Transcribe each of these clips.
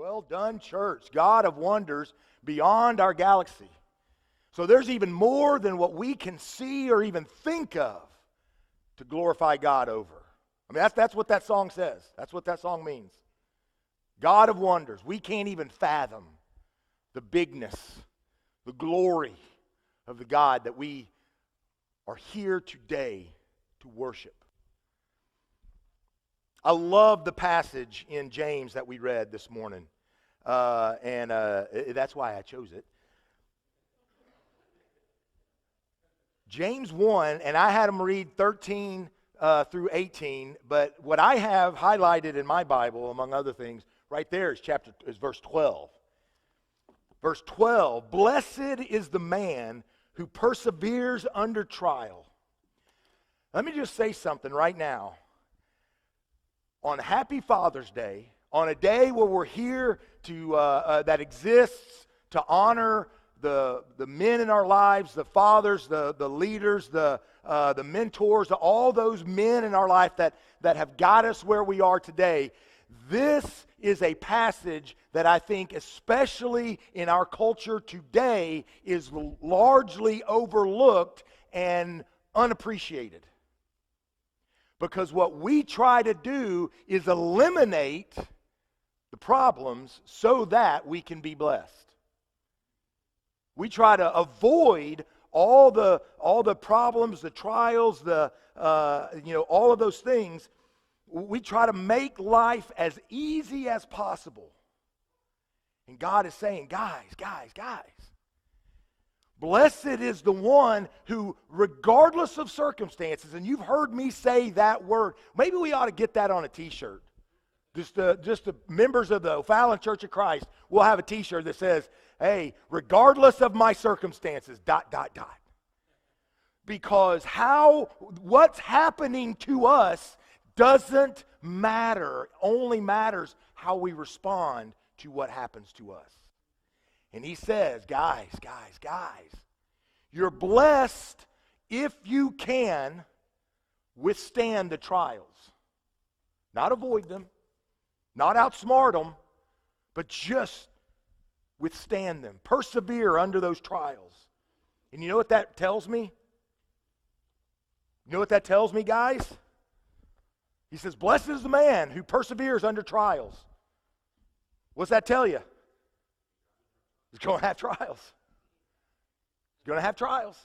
Well done, church. God of wonders beyond our galaxy. So there's even more than what we can see or even think of to glorify God over. I mean, that's what that song says. That's what that song means. God of wonders. We can't even fathom the bigness, the glory of the God that we are here today to worship. I love the passage in James that we read this morning, and that's why I chose it. James 1, and I had them read 13 through 18, but what I have highlighted in my Bible, among other things, right there is verse 12. Verse 12, blessed is the man who perseveres under trial. Let me just say something right now. On Happy Father's Day, on a day where we're here to that exists to honor the men in our lives, the fathers, the leaders, the mentors, all those men in our life that have got us where we are today, this is a passage that I think, especially in our culture today, is largely overlooked and unappreciated. Because what we try to do is eliminate the problems so that we can be blessed. We try to avoid all the problems, the trials, all of those things. We try to make life as easy as possible. And God is saying, guys, blessed is the one who, regardless of circumstances, and you've heard me say that word, maybe we ought to get that on a t-shirt. Just the members of the O'Fallon Church of Christ will have a t-shirt that says, hey, regardless of my circumstances, ... Because what's happening to us doesn't matter. It only matters how we respond to what happens to us. And he says, guys, you're blessed if you can withstand the trials. Not avoid them, not outsmart them, but just withstand them. Persevere under those trials. And you know what that tells me? You know what that tells me, guys? He says, blessed is the man who perseveres under trials. What's that tell you? He's going to have trials. He's going to have trials.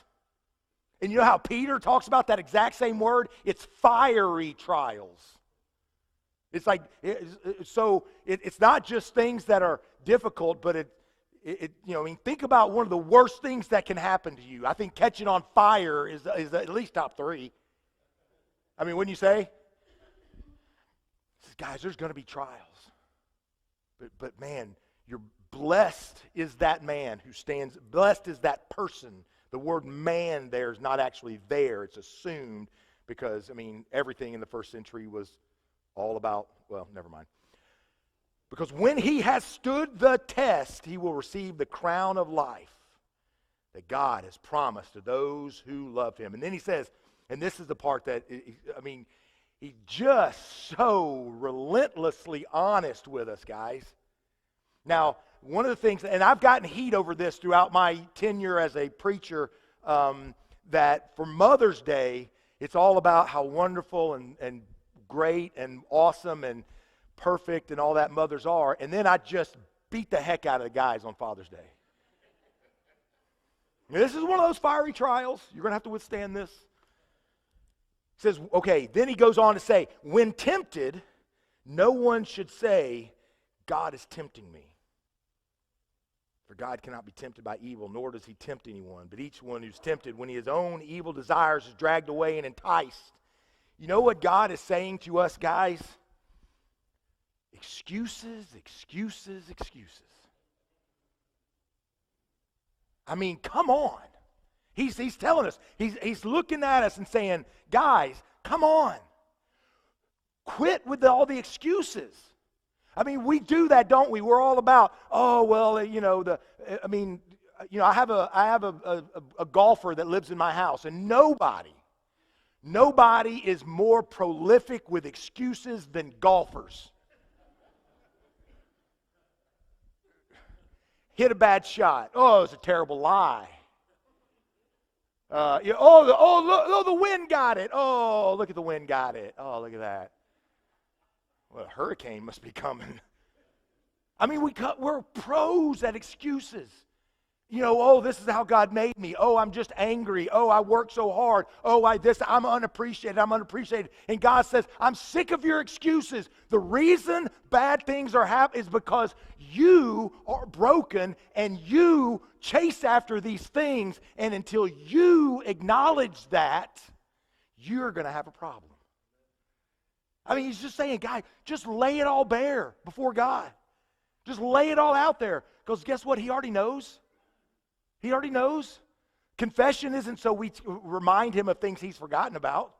And you know how Peter talks about that exact same word? It's fiery trials. It's like, it's not just things that are difficult, but think about one of the worst things that can happen to you. I think catching on fire is at least top 3. I mean, wouldn't you say? Guys, there's going to be trials. But man, you're blessed is that man who stands, blessed is that person. The word man there is not actually there. It's assumed because, everything in the first century was all about, well, never mind. Because when he has stood the test, he will receive the crown of life that God has promised to those who love him. And then he says, and this is the part that, he's just so relentlessly honest with us, guys. Now, one of the things, and I've gotten heat over this throughout my tenure as a preacher, that for Mother's Day, it's all about how wonderful and great and awesome and perfect and all that mothers are. And then I just beat the heck out of the guys on Father's Day. This is one of those fiery trials. You're going to have to withstand this. He says, okay, then he goes on to say, when tempted, no one should say, God is tempting me. For God cannot be tempted by evil, nor does he tempt anyone. But each one who's tempted when his own evil desires is dragged away and enticed. You know what God is saying to us, guys? Excuses. Come on. He's telling us, he's looking at us and saying, guys, come on. Quit with all the excuses. We do that, don't we? We're all about, I have a golfer that lives in my house, and nobody is more prolific with excuses than golfers. hit a bad shot. Oh, it's a terrible lie. The wind got it. Oh, look at the wind got it. Oh, look at that. Well, a hurricane must be coming. I mean, we're pros at excuses. This is how God made me. Oh, I'm just angry. Oh, I work so hard. Oh, I'm unappreciated. I'm unappreciated. And God says, I'm sick of your excuses. The reason bad things are happening is because you are broken and you chase after these things. And until you acknowledge that, you're going to have a problem. I mean, he's just saying, guy, just lay it all bare before God. Just lay it all out there. Because guess what? He already knows. He already knows. Confession isn't so we remind him of things he's forgotten about.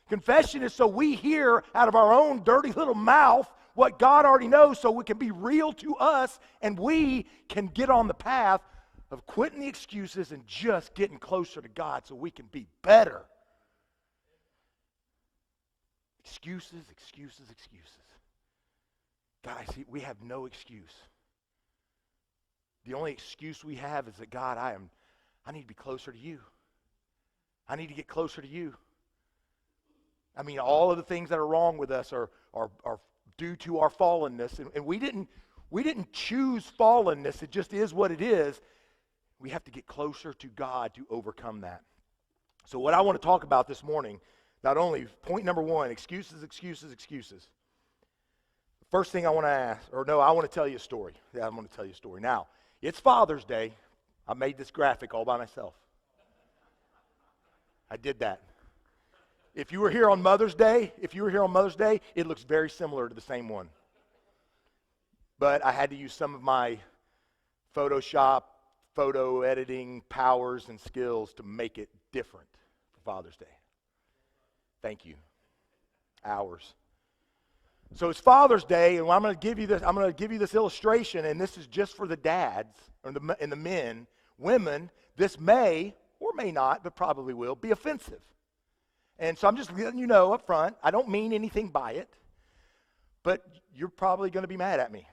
Confession is so we hear out of our own dirty little mouth what God already knows, so it can be real to us and we can get on the path of quitting the excuses and just getting closer to God so we can be better. Excuses, excuses, excuses. Guys, we have no excuse. The only excuse we have is that, God, I need to be closer to you. I need to get closer to you. I mean, all of the things that are wrong with us are due to our fallenness. And we didn't choose fallenness. It just is what it is. We have to get closer to God to overcome that. So what I want to talk about this morning, not only point number one, excuses, excuses, excuses. First thing I want to tell you a story. Yeah, I'm going to tell you a story. Now, it's Father's Day. I made this graphic all by myself. I did that. If you were here on Mother's Day, it looks very similar to the same one. But I had to use some of my Photoshop, photo editing powers and skills to make it different for Father's Day. Thank you. Hours. So it's Father's Day, and I'm going to give you this illustration, and this is just for the dads and the men. Women, this may or may not, but probably will be offensive. And so I'm just letting you know up front, I don't mean anything by it, but you're probably going to be mad at me.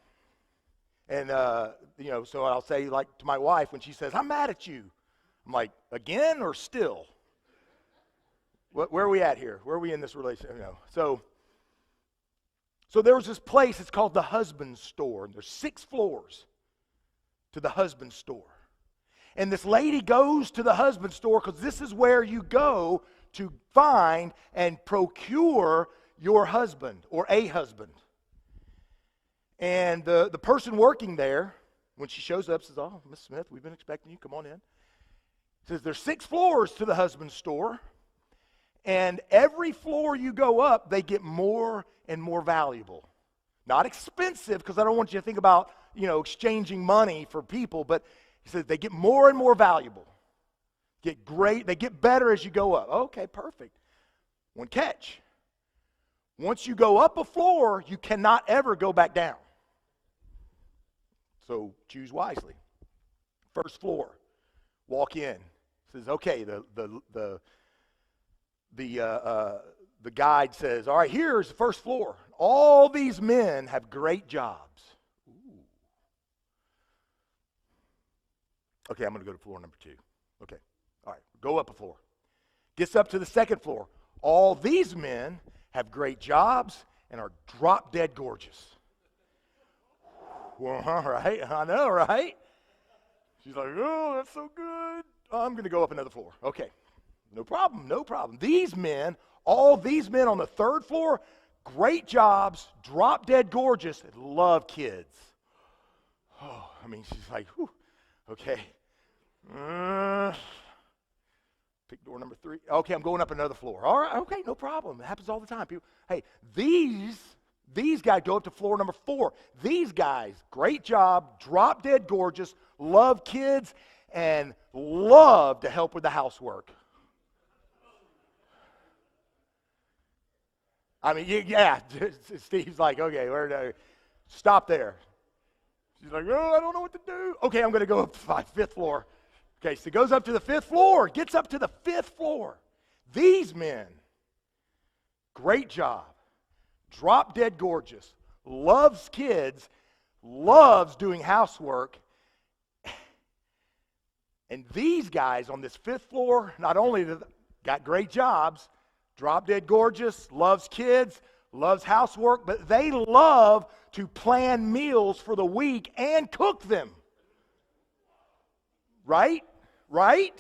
And so I'll say, like to my wife when she says, "I'm mad at you," I'm like, "Again or still? Where are we at here? Where are we in this relationship?" So there was this place, it's called the husband store, and there's 6 floors to the husband store. And this lady goes to the husband store because this is where you go to find and procure your husband or a husband. And the person working there, when she shows up, says, "Oh, Miss Smith, we've been expecting you. Come on in." Says there's 6 floors to the husband store. And every floor you go up, they get more and more valuable. Not expensive, because I don't want you to think about, exchanging money for people, but he says they get more and more valuable. Get great, they get better as you go up. Okay, perfect. One catch. Once you go up a floor, you cannot ever go back down. So choose wisely. First floor. Walk in. Says, okay, the guide says, "All right, here's the first floor. All these men have great jobs." Ooh. Okay, I'm going to go to floor number 2. Okay, all right, go up a floor. Gets up to the second floor. All these men have great jobs and are drop dead gorgeous. Well, all right, I know, right? She's like, "Oh, that's so good. I'm going to go up another floor." Okay. No problem, no problem. All these men on the 3rd floor, great jobs, drop dead gorgeous, and love kids. Oh, I mean, she's like, whew, okay. Pick door number 3. Okay, I'm going up another floor. All right, okay, no problem. It happens all the time. People, hey, these guys go up to floor number 4. These guys, great job, drop dead gorgeous, love kids, and love to help with the housework. I mean, yeah, Steve's like, okay, stop there. She's like, "Oh, I don't know what to do." Okay, I'm going to go up to the 5th floor. Okay, so goes up to the 5th floor, gets up to the 5th floor. These men, great job, drop dead gorgeous, loves kids, loves doing housework, And these guys on this 5th floor, not only got great jobs, drop dead gorgeous, loves kids, loves housework, but they love to plan meals for the week and cook them. Right? Right?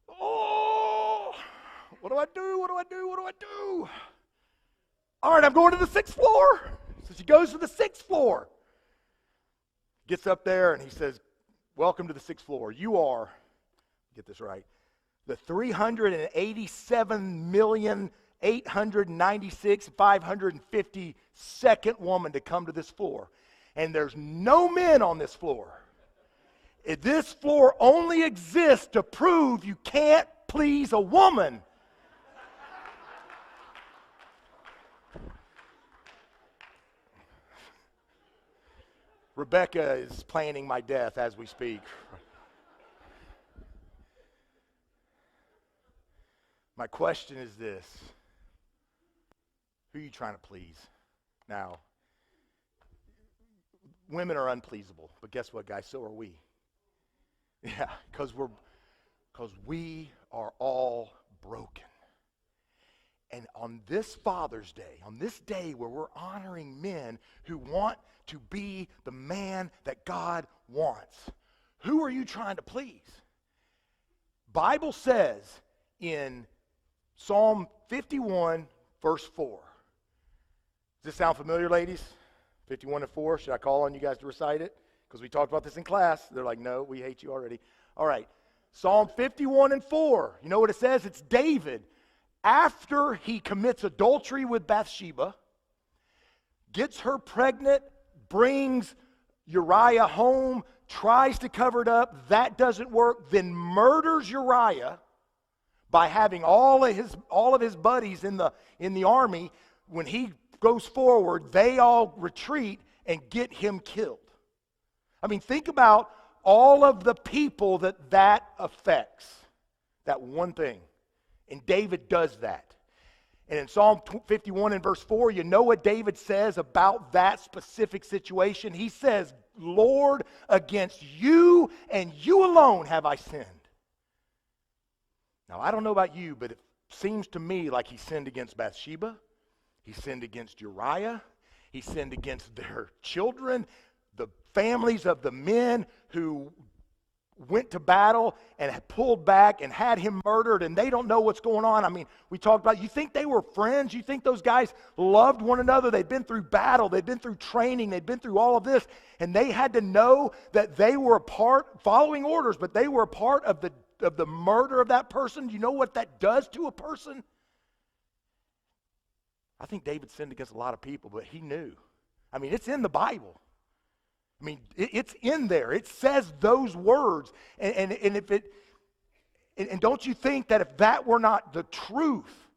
Oh, what do I do? What do I do? What do I do? All right, I'm going to the 6th floor. So she goes to the 6th floor. Gets up there and he says, welcome to the 6th floor. You are, get this right, the 387,896,552nd woman to come to this floor. And there's no men on this floor. This floor only exists to prove you can't please a woman. Rebecca is planning my death as we speak. My question is this. Who are you trying to please? Now, women are unpleasable, but guess what, guys? So are we. Yeah, because we are all broken. And on this Father's Day, on this day where we're honoring men who want to be the man that God wants, who are you trying to please? Bible says in Psalm 51, verse 4. Does this sound familiar, ladies? 51 and 4. Should I call on you guys to recite it? Because we talked about this in class. They're like, no, we hate you already. All right. Psalm 51 and 4. You know what it says? It's David. After he commits adultery with Bathsheba, gets her pregnant, brings Uriah home, tries to cover it up, that doesn't work, then murders Uriah by having all of his buddies in the army. When he goes forward, they all retreat and get him killed. I mean, think about all of the people that affects, that one thing. And David does that. And in Psalm 51 and verse 4, you know what David says about that specific situation? He says, Lord, against you and you alone have I sinned. Now, I don't know about you, but it seems to me like he sinned against Bathsheba. He sinned against Uriah. He sinned against their children, the families of the men who went to battle and had pulled back and had him murdered, and they don't know what's going on. I mean, we talked about, you think they were friends? You think those guys loved one another? They'd been through battle. They'd been through training. They'd been through all of this, and they had to know that they were a part, following orders, but they were a part of the murder of that person. Do you know what that does to a person? I think David sinned against a lot of people, but he knew. I mean, it's in the Bible. I mean, it's in there. It says those words. And if it, and don't you think that if that were not the truth,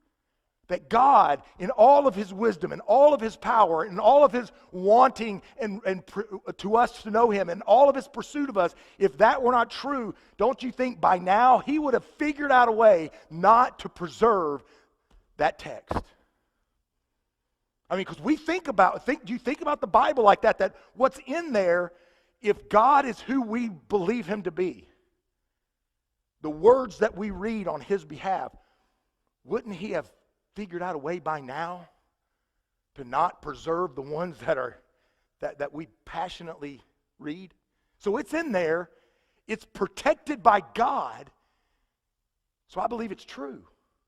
that God, in all of his wisdom and all of his power and all of his wanting and to us to know him and all of his pursuit of us, if that were not true, don't you think by now he would have figured out a way not to preserve that text? I mean, because do you think about the Bible like that what's in there, if God is who we believe him to be, the words that we read on his behalf, wouldn't he have figured out a way by now to not preserve the ones that we passionately read? So it's in there. It's protected by God. So I believe it's true.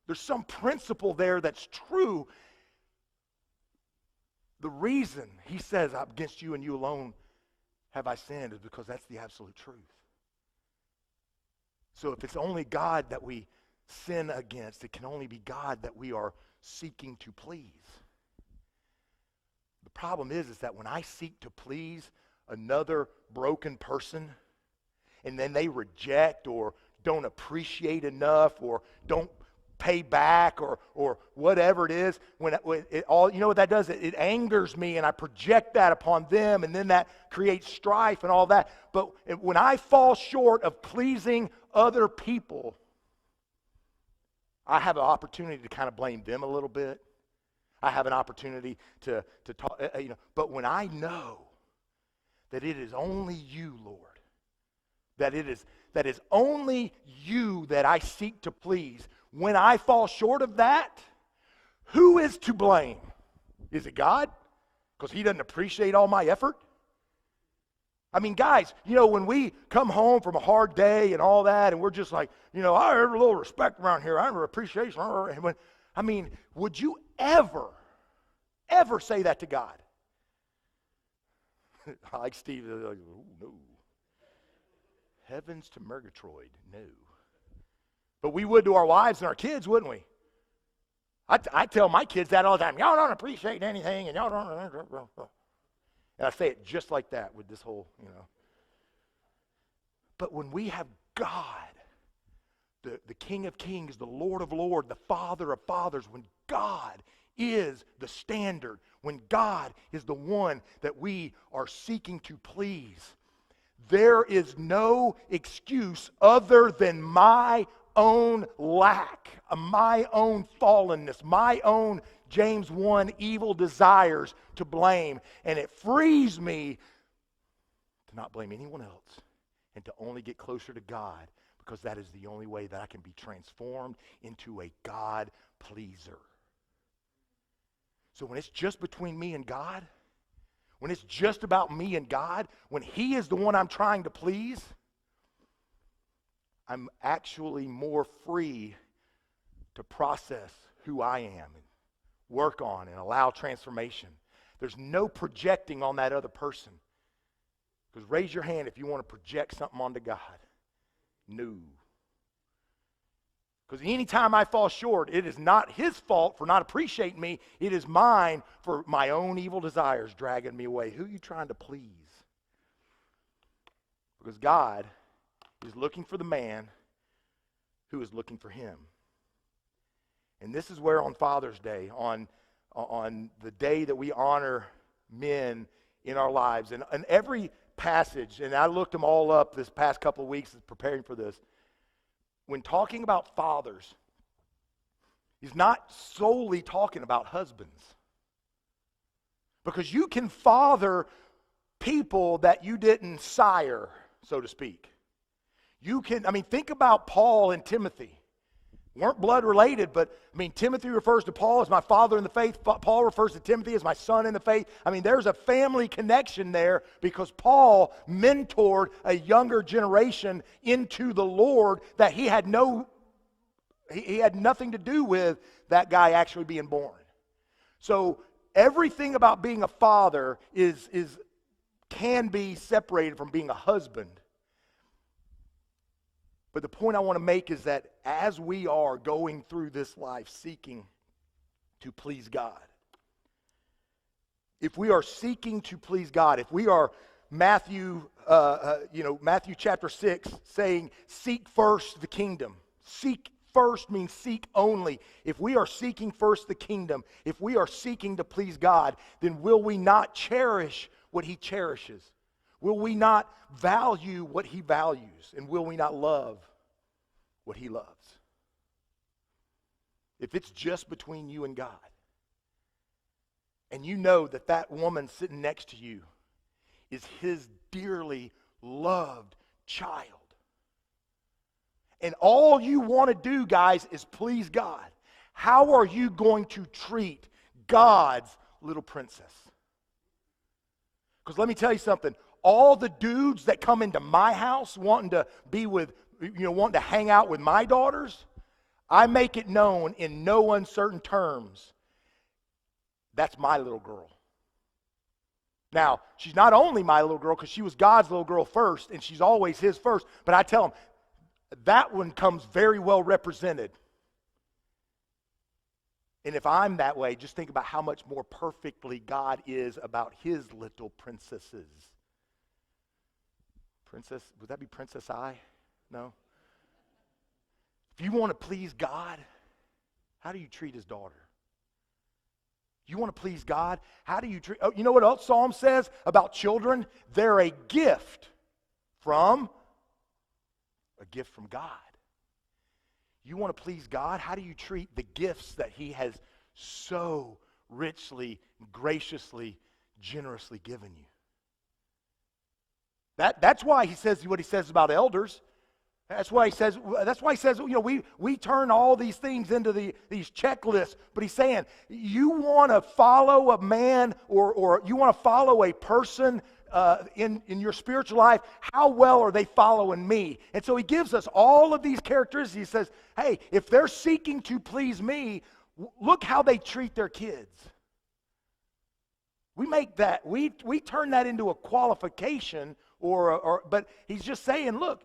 There's some principle there that's true. The reason he says, against you and you alone have I sinned, is because that's the absolute truth. So if it's only God that we sin against, it can only be God that we are seeking to please. The problem is that when I seek to please another broken person, and then they reject or don't appreciate enough or don't pay back or whatever it is, when it all, you know what that does? It angers me, and I project that upon them, and then that creates strife and all that. But when I fall short of pleasing other people, I have an opportunity to kind of blame them a little bit. I have an opportunity to talk, but when I know that it is only you, Lord, that is only you that I seek to please. When I fall short of that, who is to blame? Is it God? Because he doesn't appreciate all my effort? I mean, guys, when we come home from a hard day and all that, and we're just like, I have a little respect around here. I have appreciation. Would you ever say that to God? Like Steve, like, oh, no. Heavens to Murgatroyd, no. But we would to our wives and our kids, wouldn't we? I tell my kids that all the time. Y'all don't appreciate anything, and y'all don't. And I say it just like that with this whole, But when we have God, the King of Kings, the Lord of Lords, the Father of Fathers, when God is the standard, when God is the one that we are seeking to please, there is no excuse other than my own lack, my own fallenness, my own James 1 evil desires to blame. And it frees me to not blame anyone else and to only get closer to God, because that is the only way that I can be transformed into a God pleaser. So when it's just between me and God, when it's just about me and God, when he is the one I'm trying to please, I'm actually more free to process who I am and work on and allow transformation. There's no projecting on that other person. Because raise your hand if you want to project something onto God. No. Because anytime I fall short, it is not his fault for not appreciating me. It is mine for my own evil desires dragging me away. Who are you trying to please? Because God is looking for the man who is looking for him. And this is where on Father's Day, on the day that we honor men in our lives, and every passage, and I looked them all up this past couple of weeks preparing for this, when talking about fathers, he's not solely talking about husbands. Because you can father people that you didn't sire, so to speak. You can, think about Paul and Timothy. Weren't blood related, but Timothy refers to Paul as my father in the faith. Paul refers to Timothy as my son in the faith. There's a family connection there because Paul mentored a younger generation into the Lord that he had nothing to do with that guy actually being born. So everything about being a father can be separated from being a husband. But the point I want to make is that as we are going through this life seeking to please God, if we are seeking to please God, if we are Matthew chapter 6 saying, seek first the kingdom. Seek first means seek only. If we are seeking first the kingdom, if we are seeking to please God, then will we not cherish what he cherishes? Will we not value what he values? And will we not love what he loves? If it's just between you and God, and you know that that woman sitting next to you is his dearly loved child, and all you want to do, guys, is please God, how are you going to treat God's little princess? Because let me tell you something. All the dudes that come into my house wanting to be with, wanting to hang out with my daughters, I make it known in no uncertain terms, that's my little girl. Now, she's not only my little girl because she was God's little girl first, and she's always his first, but I tell them, that one comes very well represented. And if I'm that way, just think about how much more perfectly God is about his little princesses. Princess, would that be Princess I? No? If you want to please God, how do you treat his daughter? You want to please God? How do you treat... Oh, you know what else Psalm says about children? They're a gift from God. You want to please God? How do you treat the gifts that he has so richly, graciously, generously given you? That's why he says what he says about elders. That's why he says, we turn all these things into these checklists. But he's saying, you want to follow a man or you want to follow a person in your spiritual life, how well are they following me? And so he gives us all of these characteristics. He says, hey, if they're seeking to please me, look how they treat their kids. We make that, we turn that into a qualification but he's just saying, look,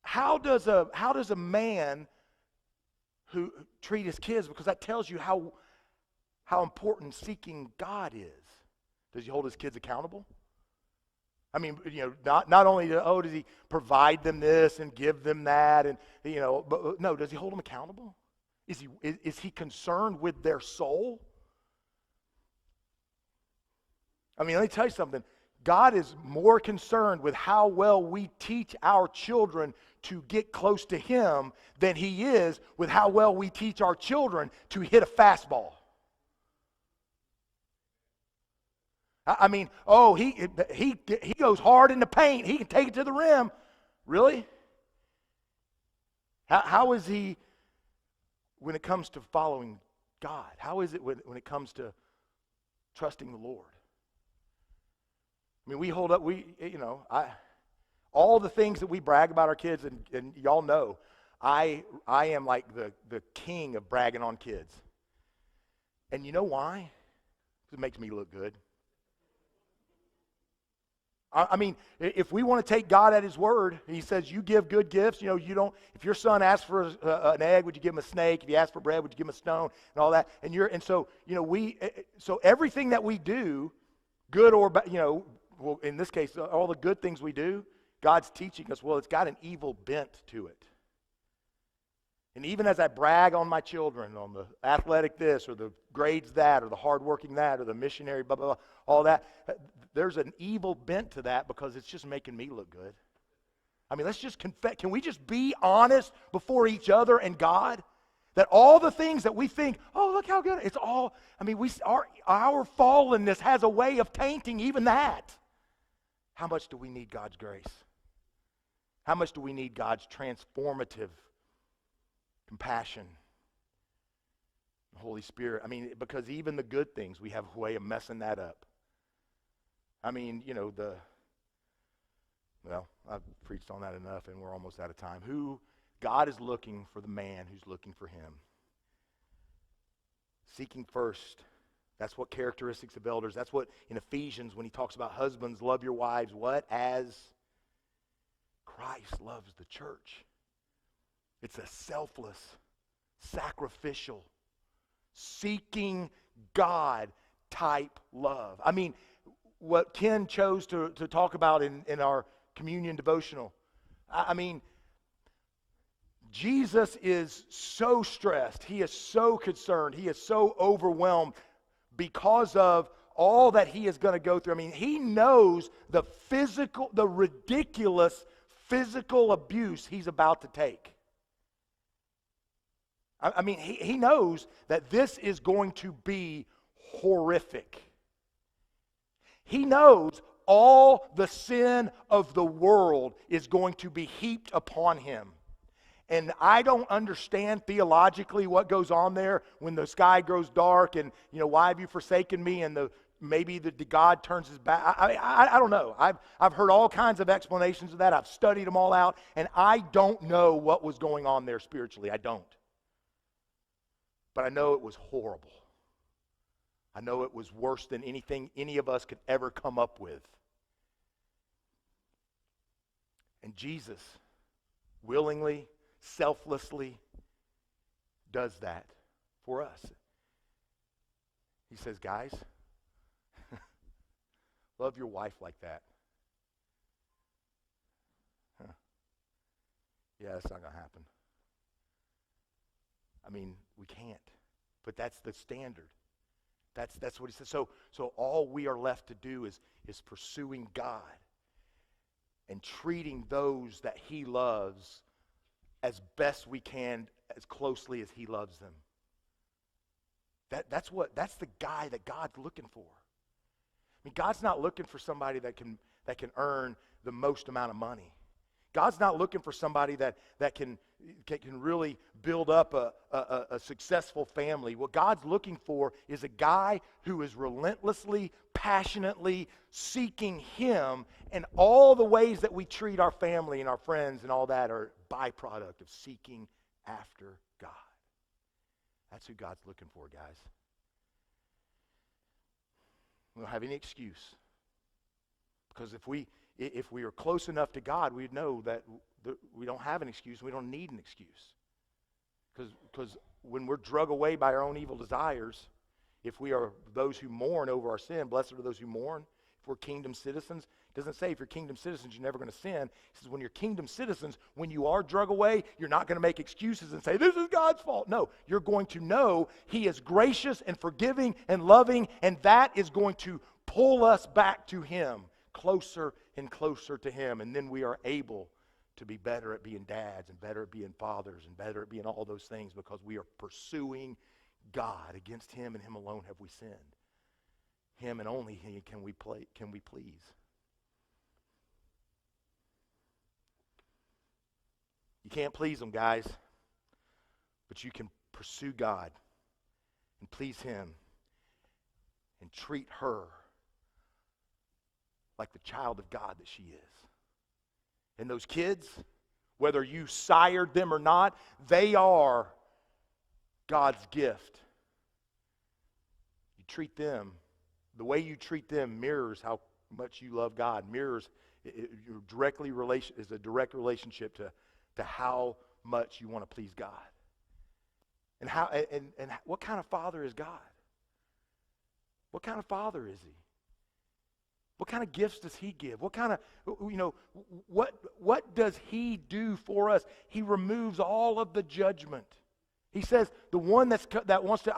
how does a man who treat his kids? Because that tells you how important seeking God is. Does he hold his kids accountable? I mean, not only does he provide them this and give them that, and but no, does he hold them accountable? Is he concerned with their soul? I mean, let me tell you something. God is more concerned with how well we teach our children to get close to him than he is with how well we teach our children to hit a fastball. I mean, he goes hard in the paint. He can take it to the rim. Really? How is he when it comes to following God? How is it when it comes to trusting the Lord? I mean, we hold up, all the things that we brag about our kids, and y'all know, I am like the king of bragging on kids. And you know why? Because it makes me look good. I mean, if we want to take God at his word, he says, you give good gifts. If your son asks for an egg, would you give him a snake? If you ask for bread, would you give him a stone? And all that. So everything that we do, good or bad, well, in this case, all the good things we do, God's teaching us, well, it's got an evil bent to it. And even as I brag on my children, on the athletic this, or the grades that, or the hardworking that, or the missionary, blah, blah, blah, all that, there's an evil bent to that because it's just making me look good. I mean, let's just confess. Can we just be honest before each other and God? That all the things that we think, oh, look how good, it's all, I mean, our fallenness has a way of tainting even that. How much do we need God's grace? How much do we need God's transformative compassion? The Holy Spirit. I mean, because even the good things, we have a way of messing that up. I mean, I've preached on that enough and we're almost out of time. God is looking for the man who's looking for him. Seeking first. That's what characteristics of elders. That's what in Ephesians when he talks about husbands, love your wives. What? As Christ loves the church. It's a selfless, sacrificial, seeking God type love. I mean, what Ken chose to talk about in our communion devotional. I mean, Jesus is so stressed. He is so concerned. He is so overwhelmed because of all that he is going to go through. I mean, he knows the ridiculous physical abuse he's about to take. I mean, he knows that this is going to be horrific. He knows all the sin of the world is going to be heaped upon him. And I don't understand theologically what goes on there when the sky grows dark and, why have you forsaken me? And maybe the God turns his back. I don't know. I've heard all kinds of explanations of that. I've studied them all out. And I don't know what was going on there spiritually. I don't. But I know it was horrible. I know it was worse than anything any of us could ever come up with. And Jesus willingly, selflessly does that for us. He says, guys, love your wife like that. Huh. Yeah, that's not going to happen. I mean, we can't. But that's the standard. That's what he says. So all we are left to do is pursuing God and treating those that he loves as best we can, as closely as he loves them. That's the guy that God's looking for. I mean, God's not looking for somebody that can that can earn the most amount of money. God's not looking for somebody that can really build up a successful family. What God's looking for is a guy who is relentlessly, passionately seeking Him, and all the ways that we treat our family and our friends and all that are a byproduct of seeking after God. That's who God's looking for, guys. We don't have any excuse. Because if we are close enough to God, we'd know that we don't have an excuse. We don't need an excuse. Because when we're drug away by our own evil desires, if we are those who mourn over our sin, blessed are those who mourn. If we're kingdom citizens, it doesn't say if you're kingdom citizens, you're never going to sin. It says when you're kingdom citizens, when you are drug away, you're not going to make excuses and say, this is God's fault. No, you're going to know He is gracious and forgiving and loving, and that is going to pull us back to Him, closer and closer to Him. And then we are able to be better at being dads and better at being fathers and better at being all those things because we are pursuing God. Against Him and Him alone have we sinned. Him and only Him can we please. You can't please Him, guys, but you can pursue God and please Him and treat her like the child of God that she is. And those kids, whether you sired them or not, they are God's gift. You treat them, the way you treat them mirrors how much you love God, mirrors is a direct relationship to how much you want to please God. And what kind of father is God? What kind of father is He? What kind of gifts does He give? What kind of, what does He do for us? He removes all of the judgment. He says the one that wants to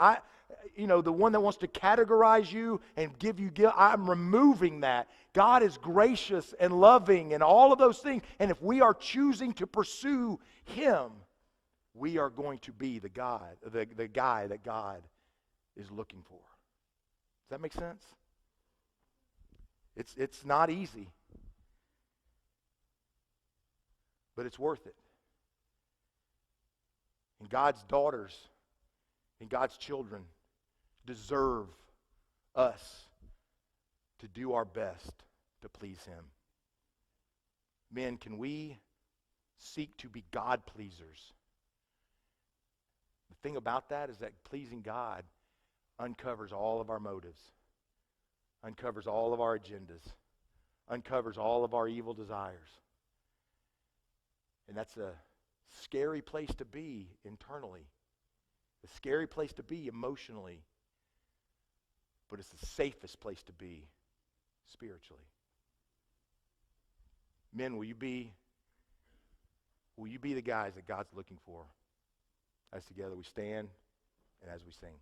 categorize you and give you guilt, I'm removing that. God is gracious and loving and all of those things. And if we are choosing to pursue Him, we are going to be the guy that God is looking for. Does that make sense? It's not easy, but it's worth it. And God's daughters and God's children deserve us to do our best to please Him. Men, can we seek to be God pleasers? The thing about that is that pleasing God uncovers all of our motives, uncovers all of our agendas, uncovers all of our evil desires. And that's a scary place to be internally, a scary place to be emotionally, but it's the safest place to be spiritually. Men, will you be the guys that God's looking for? As together we stand and as we sing.